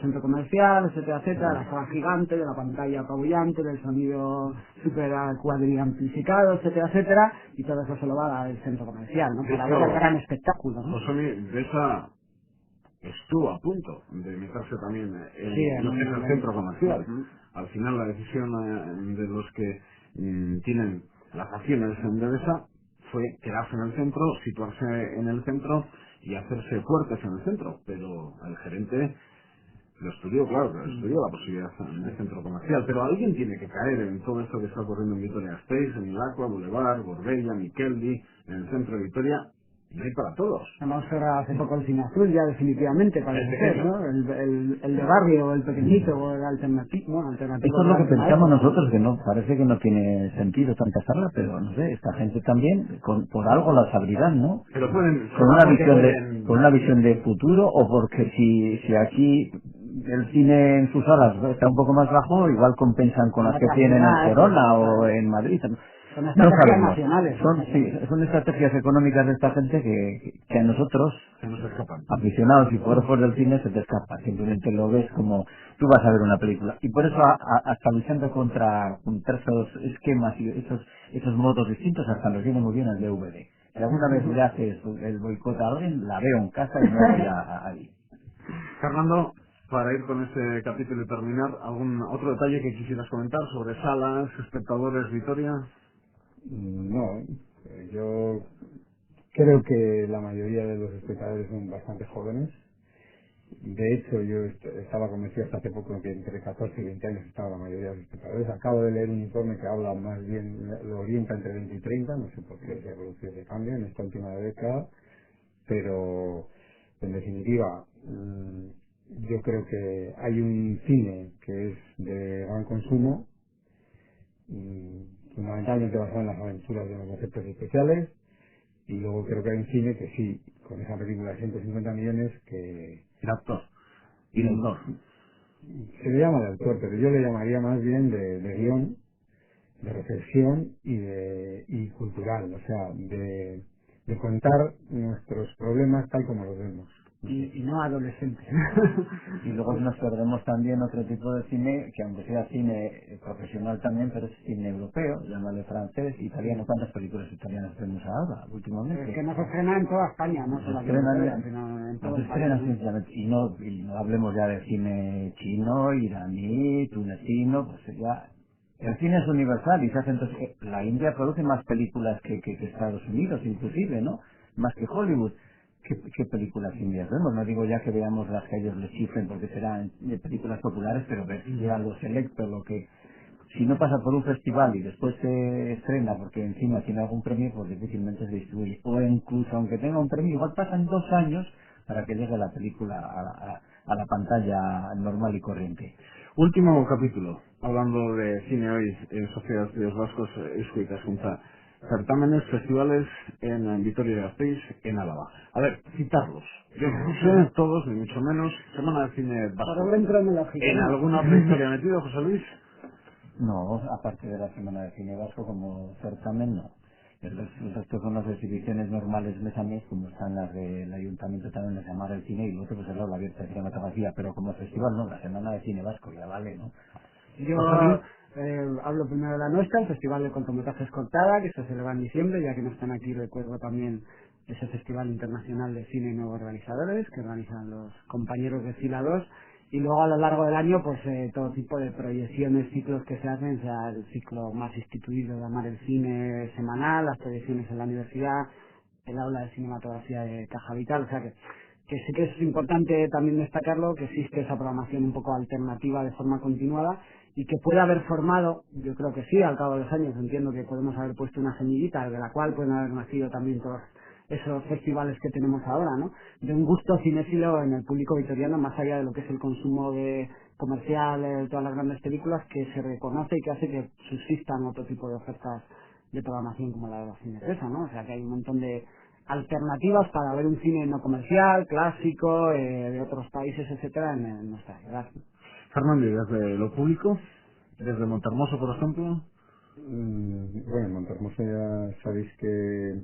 centro comercial, etcétera, etcétera, la sala gigante, de la pantalla apabullante, del sonido super cuadriamplificado, etcétera, etcétera, y todo eso se lo va a dar el centro comercial, ¿no? Para ver el gran espectáculo, ¿no? José, Besa estuvo a punto de meterse también en el centro comercial. Al final la decisión de los que tienen las acciones en Besa fue quedarse en el centro, situarse en el centro y hacerse fuertes en el centro, pero el gerente lo estudió, claro, estudió la posibilidad de centro comercial, pero alguien tiene que caer en todo esto que está ocurriendo en Vitoria-Gasteiz, en Ilacua, Boulevard, Gorbella, Miqueldi, en el centro de Vitoria. No hay para todos. Vamos a ver hace poco el cine azul ya definitivamente parece ser, ¿no? El de barrio, el pequeñito, o el alternativo. Bueno, alternativo. Eso es lo que pensamos nosotros, que no parece que no tiene sentido tanta sala, pero no sé, esta gente también por algo las abrirán, ¿no? Pero pueden con una visión de futuro, o porque si aquí el cine en sus salas está un poco más bajo, igual compensan con las que tienen en Corona o en Madrid. Son estrategias sabemos. Nacionales. Son estrategias económicas de esta gente que a nosotros, se nos escapan. Aficionados y forofos del cine, se te escapa. Simplemente lo ves como tú vas a ver una película. Y por eso, hasta luchando contra esos esquemas y esos modos distintos, hasta nos viene muy bien el DVD. Si alguna vez le haces el boicot a alguien, la veo en casa y no voy ahí. Fernando, para ir con este capítulo y terminar, ¿algún otro detalle que quisieras comentar sobre salas, espectadores, Vitoria? No, yo creo que la mayoría de los espectadores son bastante jóvenes. De hecho, yo estaba convencido hasta hace poco que entre 14 y 20 años estaba la mayoría de los espectadores. Acabo de leer un informe que habla más bien, lo orienta entre 20 y 30, no sé por qué se ha producido ese cambio en esta última década, pero en definitiva, yo creo que hay un cine que es de gran consumo, fundamentalmente basado en las aventuras de los conceptos especiales, y luego creo que hay un cine que sí, con esa película de 150 millones que El actor y el autor. se le llama de autor, pero yo le llamaría más bien de guión, de reflexión y cultural, o sea, de contar nuestros problemas tal como los vemos. Y no adolescentes. Y luego nos perdemos también otro tipo de cine, que aunque sea cine profesional también, pero es cine europeo, llámale francés, italiano. ¿Cuántas películas italianas vemos ahora últimamente? Es que no se estrena en toda España, no solo aquí en Vitoria, sino en todo el país, ¿no? Sencillamente, y no hablemos ya de cine chino, iraní, tunecino, pues ya... El cine es universal y se hace entonces... La India produce más películas que Estados Unidos, inclusive, ¿no? Más que Hollywood. ¿Qué películas indias vemos? No digo ya que veamos las que ellos les cifren porque serán películas populares, pero ver si llega algo selecto, lo que... Si no pasa por un festival y después se estrena porque encima tiene algún premio, pues difícilmente se distribuye. O incluso aunque tenga un premio, igual pasan 2 años para que llegue la película a la pantalla normal y corriente. Último capítulo, hablando de cine hoy en Sociedad de Estudios Vascos, Eusko Ikaskuntza. Certámenes, festivales en Vitoria-Gasteiz, en Álava. A ver, citarlos. Yo no sé todos, ni mucho menos. Semana de Cine Vasco. Por orden cronológico. ¿En alguna otra historia metido, José Luis? No, aparte de la Semana de Cine Vasco como certamen, no. El resto son las exhibiciones normales mes a mes, como están las del Ayuntamiento también de llamar el cine, y lo otro pues es la abierta de cinematografía, pero como festival no, la Semana de Cine Vasco ya vale, ¿no? Yo hablo primero de la nuestra, el Festival de Cortometrajes Cortada, que se celebra en diciembre, ya que no están aquí, recuerdo también ese Festival Internacional de Cine y Nuevos Realizadores, que organizan los compañeros de Fila 2, y luego a lo largo del año, pues todo tipo de proyecciones, ciclos que se hacen, sea el ciclo más instituido de Amar el Cine semanal, las proyecciones en la universidad, el aula de cinematografía de Caja Vital, o sea que sí que es importante también destacarlo, que existe esa programación un poco alternativa de forma continuada y que puede haber formado, yo creo que sí, al cabo de los años entiendo que podemos haber puesto una semillita de la cual pueden haber nacido también todos esos festivales que tenemos ahora, ¿no? De un gusto cinéfilo en el público vitoriano, más allá de lo que es el consumo de comercial de todas las grandes películas, que se reconoce y que hace que subsistan otro tipo de ofertas de programación como la de los cines esa, ¿no? O sea que hay un montón de alternativas para ver un cine no comercial, clásico, de otros países, etcétera, en nuestra ciudad. Fernando, ¿y desde lo público? ¿Desde Montermoso, por ejemplo? Bueno, en Montermoso ya sabéis que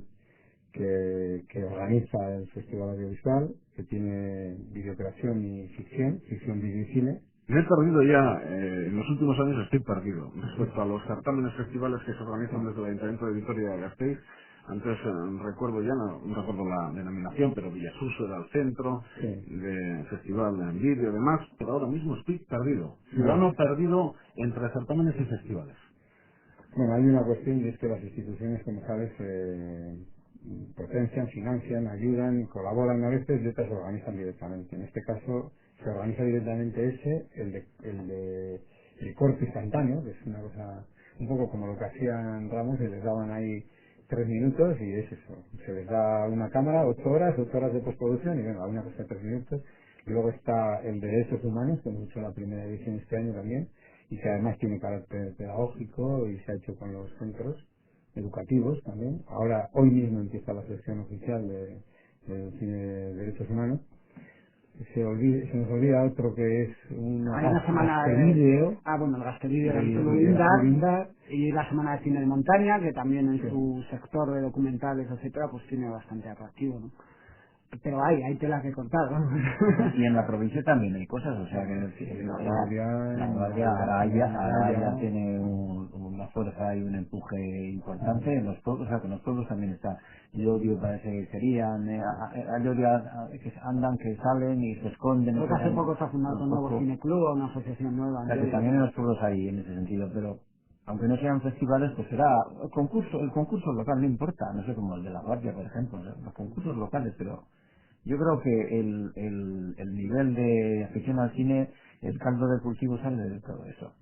organiza el Festival Audiovisual, que tiene videocreación y ficción, vídeo y cine. Me he perdido ya, en los últimos años estoy perdido respecto a los certámenes festivales que se organizan desde el Ayuntamiento de Vitoria-Gasteiz. Antes recuerdo ya, no recuerdo la denominación, pero Villasuso era el centro, Sí. de festival en vídeo y demás, pero ahora mismo estoy perdido. Sí. Ciudadano perdido entre certámenes y festivales. Bueno, hay una cuestión y es que las instituciones, como sabes, potencian, financian, ayudan, colaboran a veces y otras se organizan directamente. En este caso se organiza directamente el corte instantáneo, que es una cosa un poco como lo que hacían Ramos, que les daban ahí 3 minutos y es eso. Se les da una cámara, 8 horas de postproducción y venga, una cosa de 3 minutos. Y luego está el de Derechos Humanos, que hemos hecho la primera edición este año también, y que además tiene carácter pedagógico y se ha hecho con los centros educativos también. Ahora, hoy mismo empieza la sección oficial del cine de derechos humanos. Se nos olvida otro que es Una semana Gastevideo. el Gastevideo de Lindar, y la semana de cine de montaña, que también en su sector de documentales, etcétera, pues tiene bastante atractivo, ¿no? pero hay tela que cortar, ¿no? Y en la provincia también hay cosas, o sea que la Guardia ahora ya tiene una fuerza y un empuje importante en los pueblos, o sea que en los pueblos también está. Llodio parece que serían, que andan, que salen y se esconden. Creo que hace poco se ha fundado un nuevo cineclub, una asociación nueva. O sea que también en los pueblos hay en ese sentido, pero aunque no sean festivales, pues será el concurso local, no importa, no sé, como el de la Guardia, por ejemplo, los concursos locales, pero yo creo que el nivel de afición al cine, el caldo de cultivo sale de todo eso.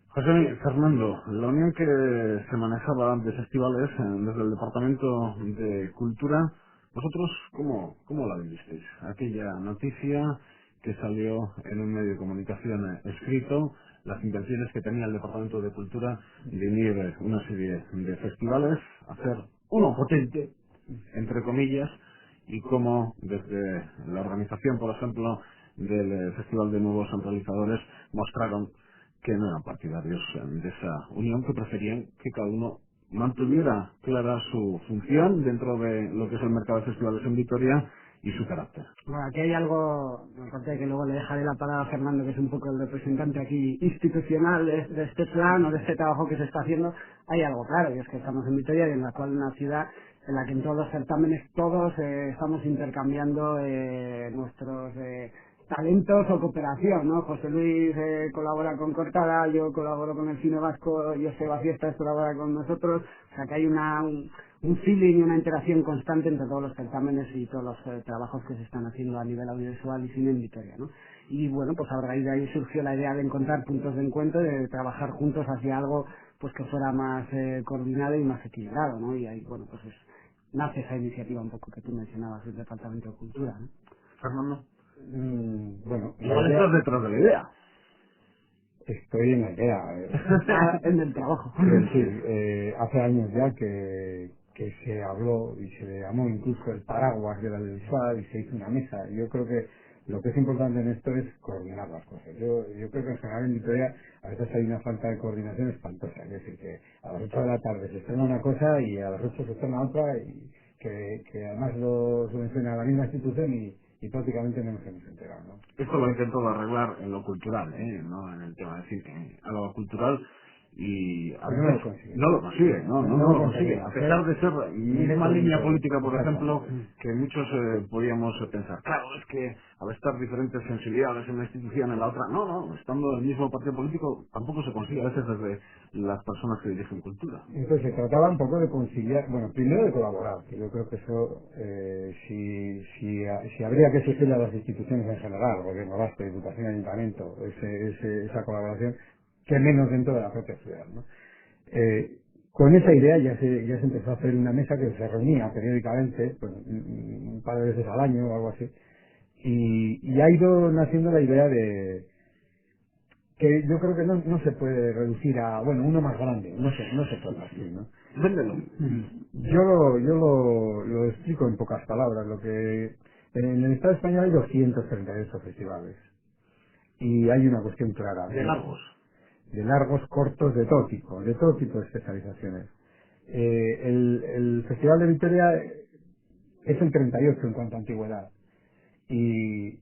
José Fernando, la unión que se manejaba de festivales desde el Departamento de Cultura, ¿vosotros cómo la vivisteis? Aquella noticia que salió en un medio de comunicación escrito, las intenciones que tenía el Departamento de Cultura de unir una serie de festivales, hacer uno potente, entre comillas, y cómo desde la organización, por ejemplo, del Festival de Nuevos Centralizadores mostraron que no eran partidarios de esa unión, que preferían que cada uno mantuviera clara su función dentro de lo que es el mercado de festivales en Vitoria y su carácter. Bueno, aquí hay algo, aparte de que luego le dejaré la palabra a Fernando, que es un poco el representante aquí institucional de este plan o de este trabajo que se está haciendo, hay algo claro, y es que estamos en Vitoria y en la cual una ciudad en la que en todos los certámenes todos estamos intercambiando nuestros talentos o cooperación, ¿no? José Luis colabora con Cortada, yo colaboro con el Cine Vasco, Joseba Fiestas colabora con nosotros, o sea que hay un feeling y una interacción constante entre todos los certámenes y todos los trabajos que se están haciendo a nivel audiovisual y cine en Vitoria, ¿no? Y bueno, pues a raíz de ahí surgió la idea de encontrar puntos de encuentro, de trabajar juntos hacia algo pues que fuera más coordinado y más equilibrado, ¿no? Y ahí, bueno, pues nace esa iniciativa un poco que tú mencionabas del Departamento de Cultura, ¿no? Fernando. Bueno, Igual estás detrás de la idea. Estoy en la idea. En el trabajo. Sí, hace años ya que se habló y se le llamó incluso el paraguas del audiovisual y se hizo una mesa. Yo creo que lo que es importante en esto es coordinar las cosas. Yo creo que en general en Vitoria a veces hay una falta de coordinación espantosa. Es decir, que a las 8 de la tarde se estrena una cosa y a las 8 se estrena otra y que además lo subvenciona la misma institución y prácticamente no nos hemos enterado, ¿no? Esto lo he intentado arreglar en lo cultural, no en el tema de cine, a lo cultural, y a Pero veces no lo consigue, no lo consigue, a pesar de ser misma línea política, por ejemplo, que muchos podíamos pensar, claro, es que al estar diferentes sensibilidades en una institución en la otra, no, estando en el mismo partido político tampoco se consigue a veces desde las personas que dirigen cultura. Entonces se trataba un poco de conciliar, bueno, primero de colaborar, que yo creo que eso, si habría que exigirle a las instituciones en general, gobierno vasco, diputación, ayuntamiento, esa colaboración, que menos dentro de la propia ciudad, ¿no? Con esa idea ya se empezó a hacer una mesa que se reunía periódicamente, pues, un par de veces al año o algo así, y ha ido naciendo la idea de que yo creo que no se puede reducir a, bueno, uno más grande, no se puede así, ¿no? Véndelo. Yo lo explico en pocas palabras. Lo que en el Estado español hay 238 festivales y hay una cuestión clara. De largos, cortos, de todo tipo de especializaciones. El Festival de Vitoria es el 38 en cuanto a antigüedad. ¿Y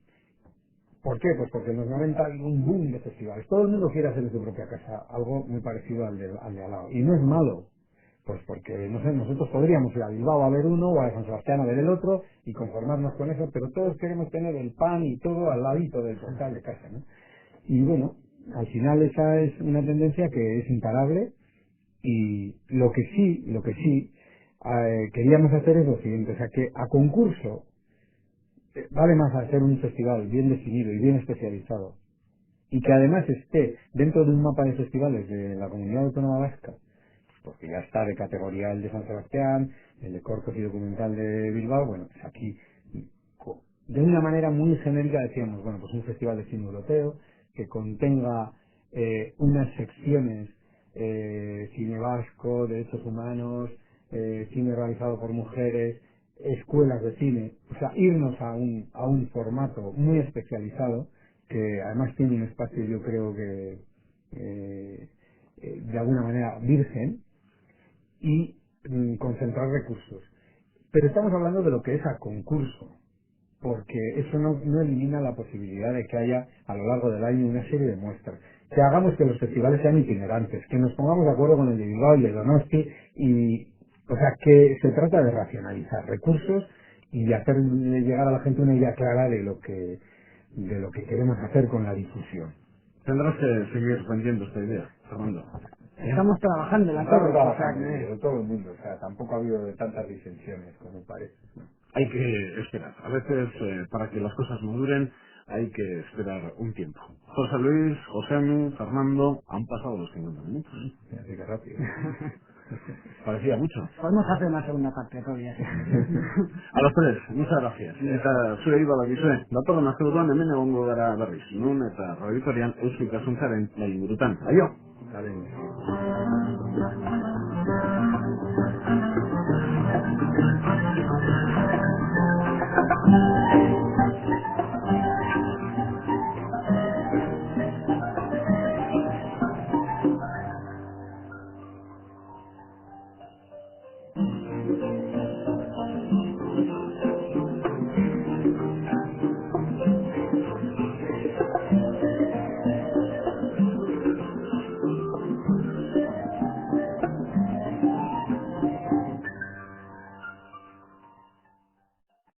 por qué? Pues porque en los 90 hay un boom de festivales. Todo el mundo quiere hacer en su propia casa algo muy parecido al de al lado. Y no es malo. Pues porque, no sé, nosotros podríamos ir a Bilbao a ver uno o a San Sebastián a ver el otro y conformarnos con eso, pero todos queremos tener el pan y todo al ladito del portal de casa, ¿no? Y bueno, al final esa es una tendencia que es imparable y lo que sí queríamos hacer es lo siguiente, o sea que a concurso vale más hacer un festival bien definido y bien especializado y que además esté dentro de un mapa de festivales de la Comunidad Autónoma Vasca, porque ya está de categoría el de San Sebastián, el de cortos y documental de Bilbao, bueno, pues aquí de una manera muy genérica decíamos, bueno, pues un festival de cine europeo que contenga unas secciones cine vasco, derechos humanos, cine realizado por mujeres, escuelas de cine, o sea, irnos a un formato muy especializado que además tiene un espacio, yo creo que de alguna manera virgen y concentrar recursos. Pero estamos hablando de lo que es a concurso, porque eso no elimina la posibilidad de que haya a lo largo del año una serie de muestras. Que hagamos que los festivales sean itinerantes, que nos pongamos de acuerdo con el de Bilbao y el de Donosti, o sea, que se trata de racionalizar recursos y de hacer llegar a la gente una idea clara de lo que queremos hacer con la difusión. Tendrás que seguir vendiendo esta idea, Fernando. Estamos trabajando en la Estamos torre, trabajando de todo el mundo, o sea, tampoco ha habido de tantas disensiones como parece, ¿no? Hay que esperar. A veces, para que las cosas maduren, hay que esperar un tiempo. José Luis, Josemi, Fernando, han pasado los 50 minutos. Así que rápido. Parecía mucho. Podemos hacer una segunda parte todavía. A los tres, muchas gracias. Eta zure iba bakizue, datorren asteburuan hemen egongo gara berriz. Nun eta radiotorian eusko ikasuntzaren nahi burutan. Aio! Vale.